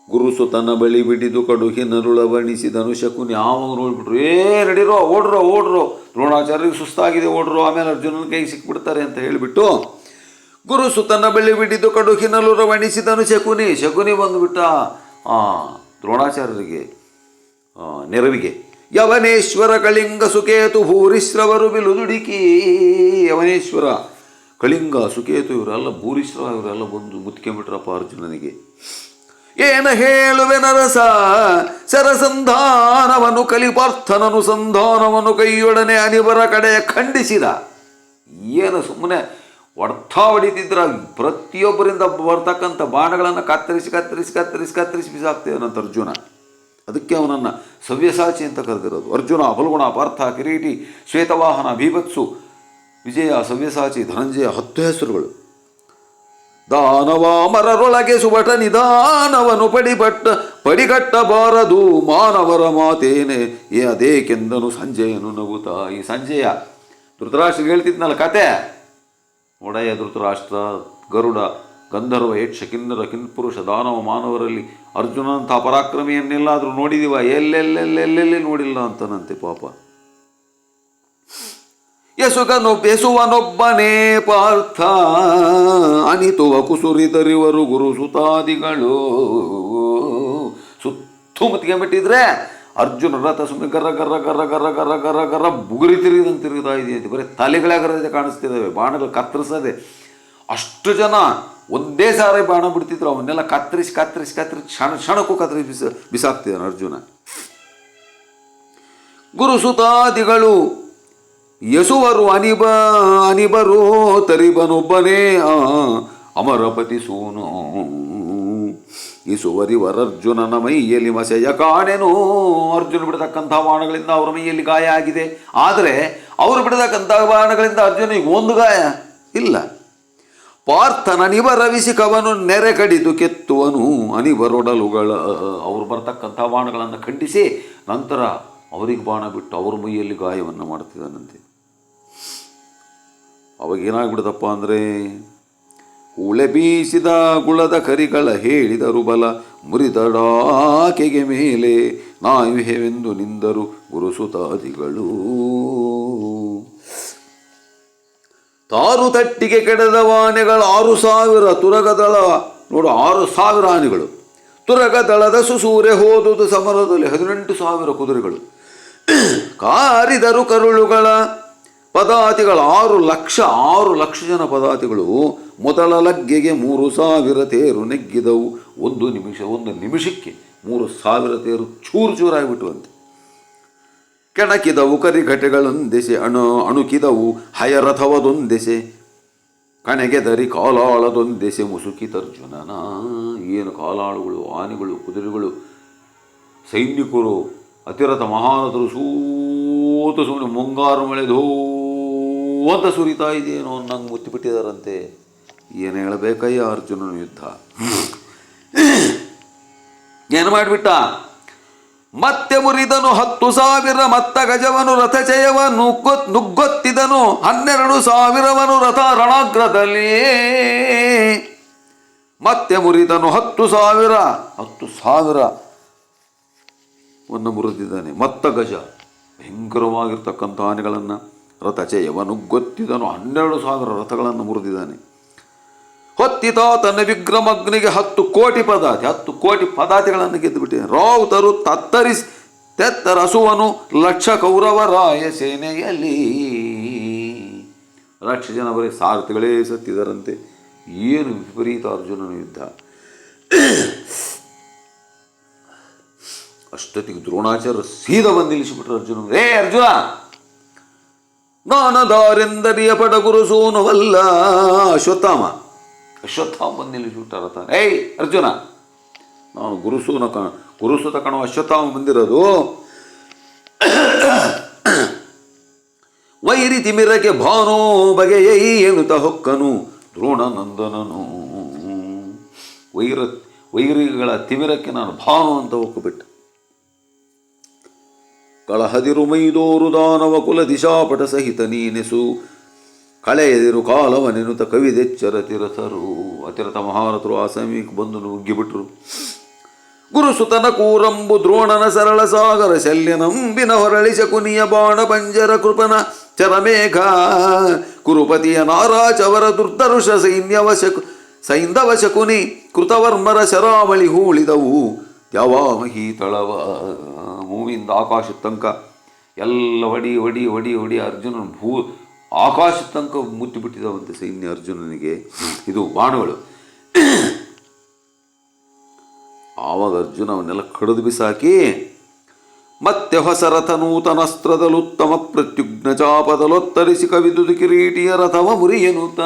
ಗುರುಸು ತನ್ನ ಬಳಿ ಬಿಡಿದು ಕಡುಹಿನರುಳವಣಿಸಿದನು ಶಕುನಿ. ಆವಾಗ ನೋಡ್ಬಿಟ್ರು, ನಡೀರೋ, ಓಡ್ರೋ ದ್ರೋಣಾಚಾರ್ಯರಿಗೆ ಸುಸ್ತಾಗಿದೆ, ಓಡ್ರೋ, ಆಮೇಲೆ ಅರ್ಜುನನ ಕೈ ಸಿಕ್ಬಿಡ್ತಾರೆ ಅಂತ ಹೇಳಿಬಿಟ್ಟು ಗುರುಸು ತನ್ನ ಬಳಿ ಬಿಡಿದು ಕಡುಹಿನರುಳವಣಿಸಿದನು ಶಕುನಿ ಬಂದುಬಿಟ್ಟ ದ್ರೋಣಾಚಾರ್ಯರಿಗೆ ನೆರವಿಗೆ. ಯವನೇಶ್ವರ ಕಳಿಂಗ ಸುಕೇತು ಭೂರಿಶ್ರವರು ಬಿಲುದುಡಿಕಿ. ಯವನೇಶ್ವರ ಕಳಿಂಗ ಸುಕೇತು ಇವರೆಲ್ಲ ಭೂರಿಶ್ರವ ಇವರೆಲ್ಲ ಬಂದು ಮುತ್ಕೊಂಡ್ಬಿಟ್ರಪ್ಪ ಅರ್ಜುನನಿಗೆ. ಏನ ಹೇಳುವೆ ನರಸ ಸರಸಂಧಾನವನ್ನು ಕಲಿಪಾರ್ಥನನು ಸಂಧಾನವನ್ನು ಕೈಯೊಡನೆ ಅನಿಬರ ಕಡೆಯ ಖಂಡಿಸಿದ. ಏನು ಸುಮ್ಮನೆ ಹೊಡ್ತಾ ಹೊಡಿತಿದ್ರ, ಪ್ರತಿಯೊಬ್ಬರಿಂದ ಬರ್ತಕ್ಕಂಥ ಬಾಣಗಳನ್ನು ಕತ್ತರಿಸಿ ಬಿಸಾಕ್ತೇವನಂತ ಅರ್ಜುನ. ಅದಕ್ಕೆ ಅವನನ್ನು ಸವ್ಯಸಾಚಿ ಅಂತ ಕರೆದಿರೋದು. ಅರ್ಜುನ, ಫಲ್ಗುಣ, ಪಾರ್ಥ, ಕಿರೀಟಿ, ಶ್ವೇತವಾಹನ, ಭೀಭತ್ಸು, ವಿಜಯ, ಸವ್ಯಸಾಚಿ, ಧನಂಜಯ 10 ಹೆಸರುಗಳು. ದಾನವ ಮರರೊಳಗೆ ಸುಬಟ ನಿಧಾನವನು ಪಡಿಗಟ್ಟಬಾರದು ಮಾನವರ ಮಾತೇನೆ ಅದೇಕೆಂದನು ಸಂಜಯನು ನಗುತ್ತಾ. ಈ ಸಂಜಯ ಧೃತರಾಷ್ಟ್ರ ಹೇಳ್ತಿದ್ನಲ್ಲ ಕತೆ, ಒಡೆಯ ಧೃತರಾಷ್ಟ್ರ, ಗರುಡ, ಗಂಧರ್ವ, ಯಕ್ಷ, ಕಿನ್ನರ, ಕಿನ್ಪುರುಷ, ದಾನವ, ಮಾನವರಲ್ಲಿ ಅರ್ಜುನಂಥ ಪರಾಕ್ರಮಿಯನ್ನೆಲ್ಲಾದರೂ ನೋಡಿದೀವ? ಎಲ್ಲೆಲ್ಲಿ ನೋಡಿಲ್ಲ ಅಂತನಂತೆ ಪಾಪ. ಯಸುವನೊಬ್ಬನೇ ಪಾರ್ಥ ಅನಿತುವ ಕುಸುರಿತರಿವರು ಗುರುಸುತಾದಿಗಳು. ಸುತ್ತಮುತ್ತಿಗೆ ಬಿಟ್ಟಿದ್ರೆ ಅರ್ಜುನ ರಥ ಸುಮ್ಮನೆ ಗರ್ರ ಬುಗುರಿ ತಿರುಗಿದಂತಿರುತ್ತಾ ಇದೆಯಂತೆ. ಬರೀ ತಲೆಗಳಾಗರದೆ ಕಾಣಿಸ್ತಿದ್ದಾವೆ, ಬಾಣಗಳು ಕತ್ತರಿಸದೆ. ಅಷ್ಟು ಜನ ಒಂದೇ ಸಾರಿ ಬಾಣ ಬಿಡ್ತಿದ್ರು, ಅವನ್ನೆಲ್ಲ ಕತ್ತರಿಸಿ ಕ್ಷಣಕ್ಕೂ ಕತ್ತರಿಸಿ ಬಿಸಾಕ್ತಿದ್ದಾನೆ ಅರ್ಜುನ. ಗುರುಸುತಾದಿಗಳು ಯಸುವರು ಅನಿಬರು ತರಿಬನೊಬ್ಬನೇ ಅಮರಪತಿ ಸೂನು. ಇಸುವರಿವರರ್ಜುನನ ಮೈಯಲ್ಲಿ ಮಸೆಯ ಕಾಣೆನು. ಅರ್ಜುನ ಬಿಡತಕ್ಕಂಥ ಬಾಣಗಳಿಂದ ಅವರ ಮೈಯಲ್ಲಿ ಗಾಯ ಆಗಿದೆ, ಆದರೆ ಅವರು ಬಿಡತಕ್ಕಂಥ ಬಾಣಗಳಿಂದ ಅರ್ಜುನಿಗೆ ಒಂದು ಗಾಯ ಇಲ್ಲ. ಪಾರ್ಥನ ನಿಬರವಿಸಿಕವನು ನೆರೆ ಕಡಿದು ಕೆತ್ತುವನು ಅನಿಬರೊಡಲುಗಳ. ಅವರು ಬರ್ತಕ್ಕಂಥ ಬಾಣಗಳನ್ನು ಖಂಡಿಸಿ ನಂತರ ಅವರಿಗೆ ಬಾಣ ಬಿಟ್ಟು ಅವ್ರ ಮೈಯಲ್ಲಿ ಗಾಯವನ್ನು ಮಾಡ್ತಿದ್ದಾನಂತೆ. ಅವಾಗೇನಾಗ್ಬಿಡ್ತಪ್ಪ ಅಂದರೆ, ಉಳೆ ಬೀಸಿದ ಗುಳದ ಕರಿಗಳ ಹೇಳಿದರು ಬಲ ಮುರಿದಡಾಕೆಗೆ ಮೇಲೆ ನಾಯುಹೆವೆಂದು ನಿಂದರು ಗುರುಸುತಾದಿಗಳು. ತಾರು ತಟ್ಟಿಗೆ ಕೆಡದ ಆನೆಗಳು 6,000 ತುರಗದಳ. ನೋಡು, 6,000 ಆನೆಗಳು. ತುರಗದಳದ ಸುಸೂರೆ ಹೋದುದು ಸಮರದಲ್ಲಿ 18,000 ಕುದುರೆಗಳು. ಕಾರಿದರು ಕರುಳುಗಳ ಪದಾತಿಗಳು 6 ಲಕ್ಷ ಜನ ಪದಾತಿಗಳು. ಮೊದಲ ಲಗ್ಗೆಗೆ 3,000 ತೇರು ನೆಗ್ಗಿದವು. ಒಂದು ನಿಮಿಷಕ್ಕೆ 3,000 ತೇರು ಚೂರಾಗಿಬಿಟ್ಟುವಂತೆ. ಕೆಣಕಿದವು ಕರಿಘಟೆಗಳೊಂದೆಸೆ ಅಣುಕಿದವು ಹಯರಥವದೊಂದೆಸೆ ಕಣೆಗೆದರಿ ಕಾಲಾಳದೊಂದೆಸೆ ಮುಸುಕಿತರ್ಜುನನ. ಏನು ಕಾಲಾಳುಗಳು, ಆನೆಗಳು, ಕುದುರೆಗಳು, ಸೈನಿಕರು, ಅತಿರಥ ಮಹಾರಥರು ಸುಮ್ಮನೆ ಮುಂಗಾರು ಮಳೆದು ಅಂತ ಸುರಿತಾ ಇದೆಯೇನೋ ನಂಗೆ ಮುತ್ತಿಬಿಟ್ಟಿದಾರಂತೆ. ಏನು ಹೇಳಬೇಕಯ್ಯ ಅರ್ಜುನನ ಯುದ್ಧ. ಏನು ಮಾಡಿಬಿಟ್ಟ? ಮತ್ತೆ ಮುರಿದನು 10,000 ಮತ್ತ ಗಜವನು ರಥಚಯವ ನುಗ್ಗೊತ್ತಿದನು 12,000 ರಥ ರಣಾಗ್ರದಲ್ಲಿ. ಮತ್ತೆ ಮುರಿದನು 10,000 ಮುರಿದಿದ್ದಾನೆ. ಮತ್ತ ಗಜ ಭಯಂಕರವಾಗಿರ್ತಕ್ಕಂಥ ಆನೆಗಳನ್ನು ರಥಚಯವ ನುಗ್ಗೊತ್ತಿದನು 12,000 ರಥಗಳನ್ನು ಮುರಿದಿದ್ದಾನೆ. ಹೊತ್ತಿತ ತನ್ನ ವಿಗ್ರಮಗ್ನಿಗೆ 10 ಕೋಟಿ ಪದಾತಿಗಳನ್ನು ಗೆದ್ದುಬಿಟ್ಟಿದೆ. ರಾವುತರು ತೆತ್ತರಸುವನು 1,00,000 ಕೌರವರಾಯ ಸೇನೆಯಲ್ಲಿ. 1,00,000 ಜನ ಬರೀ ಸಾರಥಿಗಳೇ ಸತ್ತಿದರಂತೆ. ಏನು ವಿಪರೀತ ಅರ್ಜುನನ ಯುದ್ಧ. ಅಷ್ಟೊತ್ತಿಗೆ ದ್ರೋಣಾಚಾರ್ಯ ಸೀದಾ ಬಂದು ನಿಲ್ಲಿಸಿಬಿಟ್ರು ಅರ್ಜುನ. ಅರ್ಜುನ, ನಾನದಾರೆಂದರಿಯ ಪಡಗುರು ಸೋನುವಲ್ಲ. ಅಶ್ವತ್ಥಾಮ ಬಂದು ನಿಲ್ಲಿಸಿಬಿಟ್ಟಾರ ತಾನೆ. ಅರ್ಜುನ, ನಾನು ಗುರುಸುತ ಕಣೋ ಅಶ್ವತ್ಥಾಮ ಬಂದಿರೋದು. ವೈರಿ ತಿಮಿರಕ್ಕೆ ಭಾನೋ ಬಗೆಯೈ ಎನ್ನುತ್ತ ಹೊಕ್ಕನು ದ್ರೋಣನಂದನನು. ವೈರಿಗಳ ತಿಮಿರಕ್ಕೆ ನಾನು ಭಾನು ಅಂತ ಹೊಕ್ಕುಬಿಟ್ಟೆ. ಕಳಹದಿರು ಮೈದೋರು ದಾನವ ಕುಲ ದಿಶಾಪಟ ಸಹಿತ ನೀನೆಸು ಕಳೆಯದಿರು ಕಾಲವನೆನುತ ಕವಿದೆಚ್ಚರ ತಿರತರು. ಅತಿರಥ ಮಹಾರಥರು ಆ ಸಮೀಪಕ್ಕೆ ಬಂದು ನುಗ್ಗಿಬಿಟ್ರು. ಗುರುಸುತನ ಕೂರಂಬು ದ್ರೋಣನ ಸರಳ ಸಾಗರ ಶಲ್ಯನಂಬಿನ ಹೊರಳಿ ಶಕುನಿಯ ಬಾಣ ಪಂಜರ ಕೃಪನ ಚರಮೇಘ ಕುರುಪತಿಯ ನಾರಾಚವರ ದುರ್ಧರುಷ ಸೈಂಧವ ಶಕುನಿ ಕೃತವರ್ಮರ ಶರಾವಳಿ ಹೂಳಿದವು ದ್ಯಾವಾಮಹಿ ತಳವ. ಮೂವಿಂದ ಆಕಾಶದ ತನಕ ಎಲ್ಲ ಹೊಡಿ ಅರ್ಜುನನ ಆಕಾಶದ ತನಕ ಮುತ್ತಿಬಿಟ್ಟಿದವಂತೆ ಸೈನ್ಯ ಅರ್ಜುನನಿಗೆ. ಇದು ಬಾಣಗಳು. ಆವಾಗ ಅರ್ಜುನ ಅವನ್ನೆಲ್ಲ ಕಡಿದು ಬಿಸಾಕಿ ಮತ್ತೆ ಹೊಸ ರಥ ನೂತನಸ್ತ್ರದಲ್ಲುತ್ತಮ ಪ್ರತ್ಯುಗ್ನ ಚಾಪದಲೊತ್ತರಿಸಿ ಕವಿದುದು ಕಿರೀಟಿಯ ರಥವ ಮುರಿಯನುತ್ತ.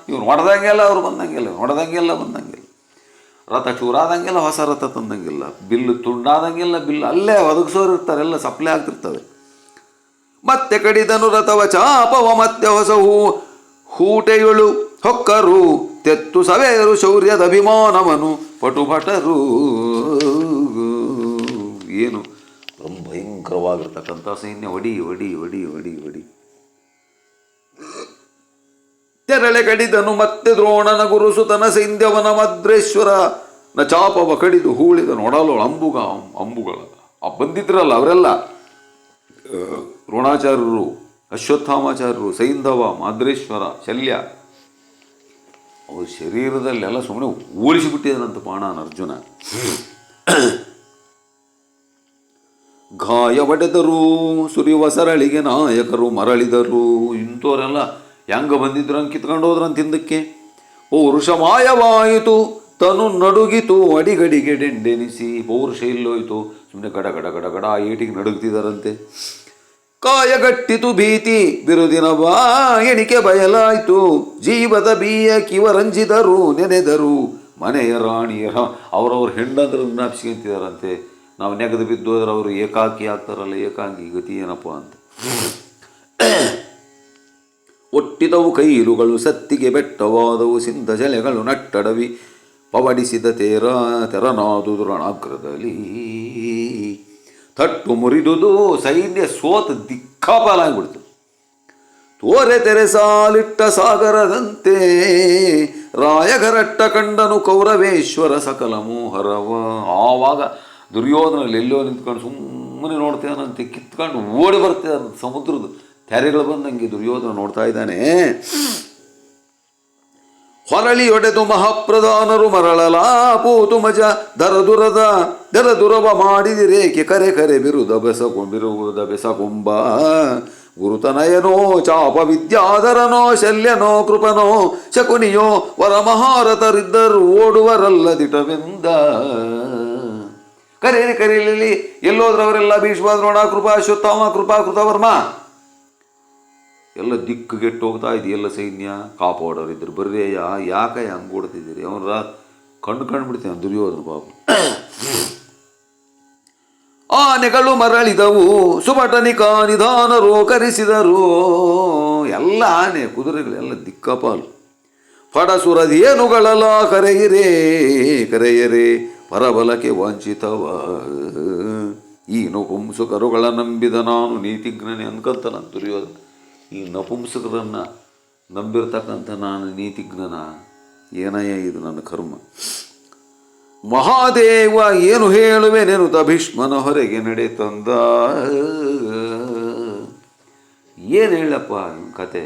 ಇವ್ರು ಹೊಡೆದಂಗೆಲ್ಲ ಅವ್ರು ಬಂದಂಗೆಲ್ಲ ರಥ ಚೂರಾದಂಗೆಲ್ಲ ಹೊಸ ರಥ ತಂದಂಗಿಲ್ಲ, ಬಿಲ್ಲು ತುಂಡಾದಂಗೆಲ್ಲ ಬಿಲ್ಲು ಅಲ್ಲೇ ಒದಗಿಸೋರು ಇರ್ತಾರೆ, ಎಲ್ಲ ಸಪ್ಲೈ ಆಗ್ತಿರ್ತವೆ. ಮತ್ತೆ ಕಡಿದನು ರಥವ ಚಾಪವ ಮತ್ತೆ ಹೊಸ ಹೂಟೆಯುಳು ಹೊಕ್ಕರು ತೆತ್ತು ಸವೇರು ಶೌರ್ಯದ ಅಭಿಮಾನವನು ಪಟುಭಟರು. ಏನು ಭಯಂಕರವಾಗಿರ್ತಕ್ಕಂಥ ಸೈನ್ಯ. ಹೊಡಿ ತೆರಳೆ ಕಡಿದನು ಮತ್ತೆ ದ್ರೋಣನ ಗುರುಸುತನ ಸೈನ್ಯವನ ಮದ್ರೇಶ್ವರ ನ ಚಾಪವ ಕಡಿದು ಹೂಳಿದ ನೋಡಲು ಅಂಬುಗಳ ಬಂದಿದ್ರಲ್ಲ ಅವರೆಲ್ಲ ದ್ರೋಣಾಚಾರ್ಯರು, ಅಶ್ವತ್ಥಾಮಾಚಾರ್ಯರು, ಸೈಂಧವ, ಮಾದ್ರೇಶ್ವರ, ಶಲ್ಯ, ಅವ್ರ ಶರೀರದಲ್ಲೆಲ್ಲ ಸುಮ್ಮನೆ ಓಡಿಸಿಬಿಟ್ಟಿದನಂತ ಬಾಣನ ಅರ್ಜುನ. ಗಾಯ ಒಡೆದರು ಸುರಿಯುವ ಸರಳಿಗೆ ನಾಯಕರು ಮರಳಿದರು. ಇಂಥವರೆಲ್ಲ ಹೆಂಗ ಬಂದಿದ್ರು ಹಂಗೆ ಕಿತ್ಕೊಂಡು ಹೋದ್ರಂತ ಹಿಂದಕ್ಕೆ. ಪೌರುಷ ಮಾಯವಾಯಿತು ತನು ನಡುಗಿತು ಅಡಿಗಡಿಗೆ ಡೆಂಡೆನಿಸಿ. ಪೌರುಷ ಇಲ್ಲೋಯ್ತು, ಸುಮ್ಮನೆ ಗಡ ಏಟಿಗೆ ನಡುಗ್ತಿದಾರಂತೆ. ಕಾಯಗಟ್ಟಿತು ಭೀತಿ ಬಿರುದಿನ ಎಣಿಕೆ ಬಯಲಾಯ್ತು. ಜೀವದ ಬೀಯ ಕಿವರಂಜಿದರು ನೆನೆದರು ಮನೆಯ ರಾಣಿಯರ. ಅವರವ್ರ ಹೆಂಡಂದ್ರೆ ಜ್ಞಾಪಿಸ್ಕೊಂತಿದಾರಂತೆ. ನಾವು ನೆಗೆದು ಬಿದ್ದೋದ್ರೆ ಅವರು ಏಕಾಕಿ ಆಗ್ತಾರಲ್ಲ, ಏಕಾಂಗಿ ಗತಿ ಏನಪ್ಪ ಅಂತ. ಒಟ್ಟಿದವು ಕೈಲುಗಳು ಸತ್ತಿಗೆ ಬೆಟ್ಟವಾದವು ಸಿಂಧ ಜಲೆಗಳು ನಟ್ಟಡವಿ ಪವಡಿಸಿದ ತೆರನಾದು ರಣಾಗ್ರದಲ್ಲಿ. ತಟ್ಟು ಮುರಿದುದು ಸೈನ್ಯ ಸೋತ ದಿಕ್ಕಾಪಾಲಾಗ್ಬಿಡ್ತು. ತೋರೆ ತೆರೆ ಸಾಲಿಟ್ಟ ಸಾಗರದಂತೆ ರಾಯಗರಟ್ಟ ಕಂಡನು ಕೌರವೇಶ್ವರ ಸಕಲ ಮೋಹರವ. ಆವಾಗ ದುರ್ಯೋಧನಲ್ಲಿ ಎಲ್ಲೋ ನಿಂತ್ಕೊಂಡು ಸುಮ್ಮನೆ ನೋಡ್ತೇನಂತೆ, ಕಿತ್ಕೊಂಡು ಓಡಿ ಬರ್ತೇನೆ. ಸಮುದ್ರದ ತೆರೆಗಳು ಬಂದಂಗೆ ದುರ್ಯೋಧನ ನೋಡ್ತಾ ಇದ್ದಾನೆ. ಹೊರಳಿ ಒಡೆದು ಮಹಾಪ್ರಧಾನರು ಮರಳಲಾಪೂತು ಮಜ ದರದುರವ ಮಾಡಿದಿರೇಕೆ ಕರೆ ಬಿರುದ ಬೆಸಕೊಂಬ. ಗುರುತನಯನೋ ಚಾಪ ವಿದ್ಯಾಧರನೋ ಶಲ್ಯನೋ ಕೃಪನೋ ಶಕುನಿಯೋ ವರಮಹಾರಥರಿದ್ದರು ಓಡುವರಲ್ಲದಿಟವೆಂದ. ಕರೆಯಲಿ ಎಲ್ಲೋದ್ರವರೆಲ್ಲ ಭೀಷ್ಮ ದ್ರೋಣ ಕೃಪಾ ಅಶ್ವತ್ಥಾಮ ಕೃಪಾ ಕೃತವರ್ಮ ಎಲ್ಲ ದಿಕ್ಕುಗೆಟ್ಟು ಹೋಗ್ತಾ ಇದೆಯಲ್ಲ ಸೈನ್ಯ. ಕಾಪಾಡೋರಿದ್ರು ಬರ್ರೆಯ ಯಾಕೆ ಹಂಗೆ ಓಡ್ತಿದ್ದೀರಿ? ಅವನ ಕಂಡುಬಿಡ್ತೇನೆ ದುರ್ಯೋಧನ ಬಾಬು. ಆನೆಗಳು ಮರಳಿದವು ಸುಭಟನಿಕ ನಿಧಾನರು ಕರೆಸಿದರು. ಎಲ್ಲ ಆನೆ ಕುದುರೆಗಳೆಲ್ಲ ದಿಕ್ಕಪಾಲು. ಫಡಸುರದೇನುಗಳಲ್ಲ ಕರೆಯರೆ ಪರಬಲಕ್ಕೆ ವಂಚಿತವ. ಈ ನಪುಂಸಕರುಗಳ ನಂಬಿದ ನಾನು ನೀತಿಜ್ಞನೆ ಅನ್ಕಂತ ನಾನು ದುರ್ಯೋಧನ. ಈ ನಪುಂಸಕರನ್ನು ನಂಬಿರ್ತಕ್ಕಂಥ ನಾನು ನೀತಿಜ್ಞನ? ಏನಯ್ಯ ಇದು ನನ್ನ ಕರ್ಮ. ಮಹಾದೇವ ಏನು ಹೇಳುವೆನೆನುತ ಭೀಷ್ಮನ ಹೊರಗೆ ನಡೆ ತಂದ. ಏನು ಹೇಳಪ್ಪ ಇವನ ಕತೆ,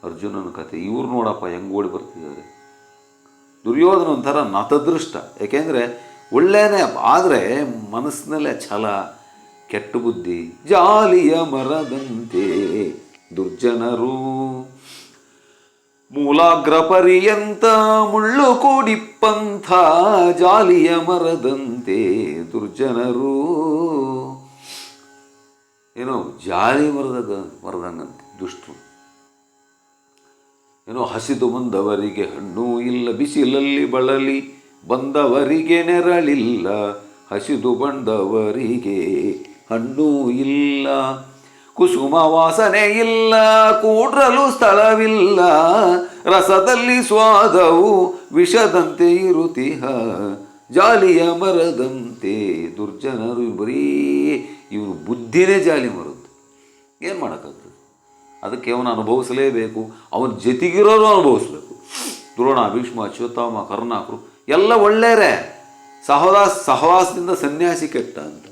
ಅರ್ಜುನನ ಕತೆ. ಇವ್ರು ನೋಡಪ್ಪ ಹೆಂಗೆ ಓಡಿ ಬರ್ತಿದ್ದಾರೆ. ದುರ್ಯೋಧನ ಒಂಥರ ನತದೃಷ್ಟ. ಯಾಕೆಂದರೆ ಒಳ್ಳೆಯೇ, ಆದರೆ ಮನಸ್ಸಿನಲ್ಲೇ ಛಲ, ಕೆಟ್ಟ ಬುದ್ಧಿ. ಜಾಲಿಯ ಮರದಂತೆ ದುರ್ಜನರು ಮೂಲಾಗ್ರ ಪರ್ಯಂತ ಮುಳ್ಳು ಕೂಡಿಪ್ಪಂಥ. ಜಾಲಿಯ ಮರದಂತೆ ದುರ್ಜನರು. ಏನೋ ಜಾಲಿ ಮರದಂಗಂತೆ ದುಷ್ಟರು. ಏನೋ ಹಸಿದು ಮುಂದವರಿಗೆ ಹಣ್ಣು ಇಲ್ಲ, ಬಿಸಿಲಲ್ಲಿ ಬಳಲಿ ಬಂದವರಿಗೆ ನೆರಳಿಲ್ಲ, ಹಸಿದು ಬಂದವರಿಗೆ ಹಣ್ಣು ಇಲ್ಲ. ಕುಸುಮ ವಾಸನೆ ಇಲ್ಲ, ಕೂಡ್ರಲು ಸ್ಥಳವಿಲ್ಲ, ರಸದಲ್ಲಿ ಸ್ವಾದವು ವಿಷದಂತೆ ಇರುತಿಹ, ಜಾಲಿಯ ಮರದಂತೆ ದುರ್ಜನರು. ಬರೀ ಇವನು ಬುದ್ಧಿನೇ ಜಾಲಿ ಮರದ್ದು. ಏನು ಮಾಡೋಕ್ಕಂತ? ಅದಕ್ಕೆ ಅವನು ಅನುಭವಿಸಲೇಬೇಕು, ಅವನ ಜೊತೆಗಿರೋರು ಅನುಭವಿಸ್ಬೇಕು. ದ್ರೋಣ, ಭೀಷ್ಮ, ಅಶ್ವತ್ಥಾಮ, ಕರ್ಣಾಕರು ಎಲ್ಲ ಒಳ್ಳೆಯರೇ. ಸಹವಾಸದಿಂದ ಸನ್ಯಾಸಿ ಕೆಟ್ಟ ಅಂತ.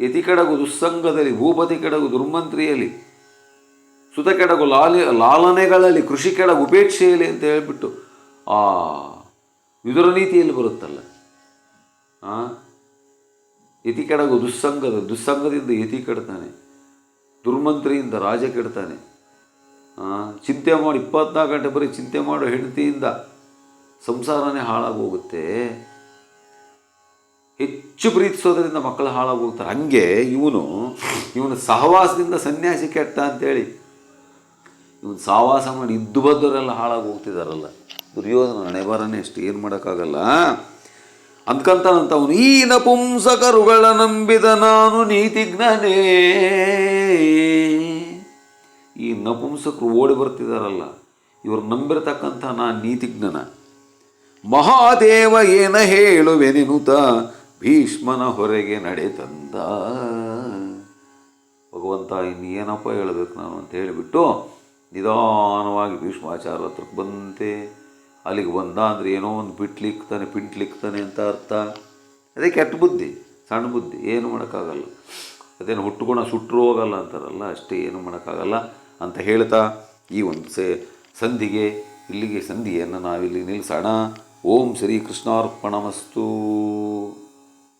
ಯತಿ ಕೆಡಗು ದುಸ್ಸಂಗದಲ್ಲಿ, ಭೂಪತಿ ಕೆಡಗು ದುರ್ಮಂತ್ರಿಯಲ್ಲಿ, ಸುತ ಕೆಡಗು ಲಾಲನೆಗಳಲ್ಲಿ, ಕೃಷಿ ಕೆಡಗು ಉಪೇಕ್ಷೆಯಲ್ಲಿ ಅಂತ ಹೇಳಿಬಿಟ್ಟು ಆ ವಿದುರ ನೀತಿಯಲ್ಲಿ ಬರುತ್ತಲ್ಲ. ಯತಿ ಕೆಡಗು ದುಸ್ಸಂಗದಿಂದ ಯತಿ ಕೆಡ್ತಾನೆ, ದುರ್ಮಂತ್ರಿಯಿಂದ ರಾಜ ಕೆಡ್ತಾನೆ. ಚಿಂತೆ ಮಾಡಿ 24 ಗಂಟೆ ಬರೀ ಚಿಂತೆ ಮಾಡೋ ಹೆಂಡತಿಯಿಂದ ಸಂಸಾರನೇ ಹಾಳಾಗೋಗುತ್ತೆ. ಹೆಚ್ಚು ಪ್ರೀತಿಸೋದ್ರಿಂದ ಮಕ್ಕಳು ಹಾಳಾಗೋಗ್ತಾರೆ. ಹಂಗೆ ಇವನು ಸಹವಾಸದಿಂದ ಸನ್ಯಾಸಿ ಕೆಟ್ಟ ಅಂತೇಳಿ ಇವನು ಸಹವಾಸ ಮಾಡಿ ಇದ್ದು ಬದ್ದವರೆಲ್ಲ ಹಾಳಾಗೋಗ್ತಿದಾರಲ್ಲ. ದುರ್ಯೋಧನ ಹಣೆಬರನೇ ಅಷ್ಟು, ಏನು ಮಾಡೋಕ್ಕಾಗಲ್ಲ. ಅಂದ್ಕಂತಾನಂತ ಅವನು, ಈ ನಪುಂಸಕರುಗಳ ನಂಬಿದ ನಾನು ನೀತಿಜ್ಞನೇ. ಈ ನಪುಂಸಕರು ಓಡಿ ಬರ್ತಿದಾರಲ್ಲ, ಇವರು ನಂಬಿರತಕ್ಕಂಥ ನಾನು ನೀತಿಜ್ಞನ. ಮಹಾದೇವ ಏನ ಹೇಳುವೆನೆನುತ ಭೀಷ್ಮನ ಹೊರಗೆ ನಡೆ ತಂದ. ಭಗವಂತ ಇನ್ನೇನಪ್ಪ ಹೇಳಬೇಕು ನಾನು ಅಂತ ಹೇಳಿಬಿಟ್ಟು ನಿಧಾನವಾಗಿ ಭೀಷ್ಮಾಚಾರ್ಯ ಹತ್ರಕ್ಕೆ ಬಂತೆ. ಅಲ್ಲಿಗೆ ಬಂದ ಅಂದರೆ ಏನೋ ಒಂದು ಪಿಂಟ್ಲಿಕ್ತಾನೆ ಅಂತ ಅರ್ಥ. ಅದೇ ಕೆಟ್ಟ ಬುದ್ಧಿ, ಸಣ್ಣ ಬುದ್ಧಿ, ಏನು ಮಾಡೋಕ್ಕಾಗಲ್ಲ. ಅದೇನು ಹುಟ್ಟುಗುಣ ಸುಟ್ಟರು ಹೋಗಲ್ಲ ಅಂತಾರಲ್ಲ, ಅಷ್ಟೇ, ಏನು ಮಾಡೋಕ್ಕಾಗಲ್ಲ ಅಂತ ಹೇಳ್ತಾ ಈ ಒಂದು ಇಲ್ಲಿಗೆ ಸಂಧಿಯನ್ನು ನಾವಿಲ್ಲಿ ನಿಲ್ಲಿಸೋಣ. ಓಂ ಶ್ರೀ ಕೃಷ್ಣಾರ್ಪಣಮಸ್ತು.